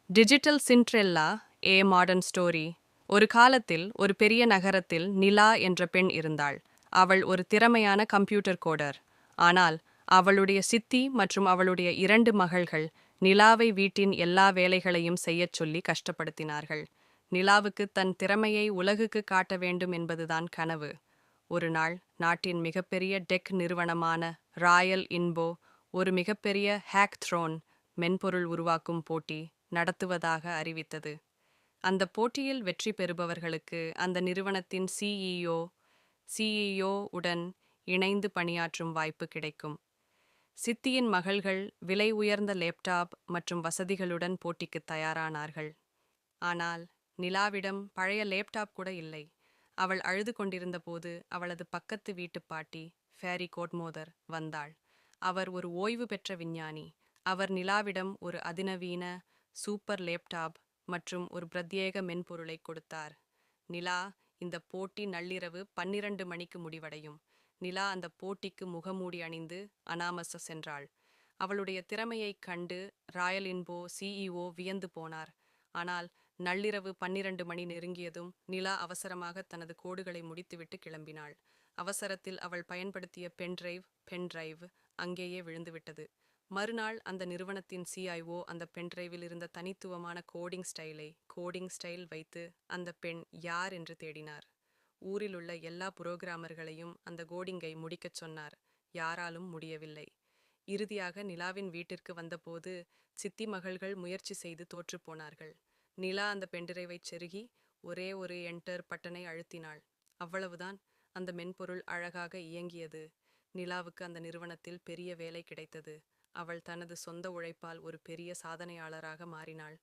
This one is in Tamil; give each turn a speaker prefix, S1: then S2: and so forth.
S1: டிஜிட்டல் சிண்ட்ரெல்லா ஏ மாடர்ன் ஸ்டோரி. ஒரு காலத்தில் ஒரு பெரிய நகரத்தில் நிலா என்ற பெண் இருந்தாள். அவள் ஒரு திறமையான கம்ப்யூட்டர் கோடர். ஆனால் அவளுடைய சித்தி மற்றும் அவளுடைய 2 மகள்கள் நிலாவை வீட்டின் எல்லா வேலைகளையும் செய்யச் சொல்லி கஷ்டப்படுத்தினார்கள். நிலாவுக்கு தன் திறமையை உலகுக்கு காட்ட வேண்டும் என்பதுதான் கனவு. ஒரு நாள் நாட்டின் மிகப்பெரிய டெக் நிறுவனமான ராயல் இன்போ ஒரு மிகப்பெரிய ஹேக்த்ரோன் மென்பொருள் உருவாக்கும் போட்டி நடத்துவதாக அறிவித்தது. அந்த போட்டியில் வெற்றி பெறுபவர்களுக்கு அந்த நிறுவனத்தின் சிஇஓ உடன் இணைந்து பணியாற்றும் வாய்ப்பு கிடைக்கும். சித்தியின் மகள்கள் விலை உயர்ந்த லேப்டாப் மற்றும் வசதிகளுடன் போட்டிக்கு தயாரானார்கள். ஆனால் நிலாவிடம் பழைய லேப்டாப் கூட இல்லை. அவள் அழுது கொண்டிருந்த போது அவளது பக்கத்து வீட்டு பாட்டி ஃபேரி கோட்மோதர் வந்தாள். அவர் ஒரு ஓய்வு பெற்ற விஞ்ஞானி. அவர் நிலாவிடம் ஒரு அதிநவீன சூப்பர் லேப்டாப் மற்றும் ஒரு பிரத்யேக மென்பொருளை கொடுத்தார். நிலா, இந்த போட்டி நள்ளிரவு 12 மணிக்கு முடிவடையும். நிலா அந்த போட்டிக்கு முகமூடி அணிந்து அனாமச சென்றாள். அவளுடைய திறமையைக் கண்டு ராயல் இன்போ சிஇஓ வியந்து போனார். ஆனால் நள்ளிரவு 12 மணி நெருங்கியதும் நிலா அவசரமாக தனது கோடுகளை முடித்துவிட்டு கிளம்பினாள். அவசரத்தில் அவள் பயன்படுத்திய பென்டிரைவ் அங்கேயே விழுந்துவிட்டது. மறுநாள் அந்த நிறுவனத்தின் சிஐஓ அந்த பென்டிரைவில் இருந்த தனித்துவமான கோடிங் ஸ்டைல் வைத்து அந்த பெண் யார் என்று தேடினார். ஊரில் உள்ள எல்லா புரோகிராமர்களையும் அந்த கோடிங்கை முடிக்கச் சொன்னார். யாராலும் முடியவில்லை. இறுதியாக நிலாவின் வீட்டிற்கு வந்தபோது சித்தி மகள்கள் முயற்சி செய்து தோற்றுப்போனார்கள். நிலா அந்த பென்டிரைவைச் செருகி ஒரே ஒரு என்டர் பட்டனை அழுத்தினாள். அவ்வளவுதான். அந்த மென்பொருள் அழகாக இயங்கியது. நிலாவுக்கு அந்த நிறுவனத்தில் பெரிய வேலை கிடைத்தது. அவள் தனது சொந்த உழைப்பால் ஒரு பெரிய சாதனையாளராக மாறினாள்.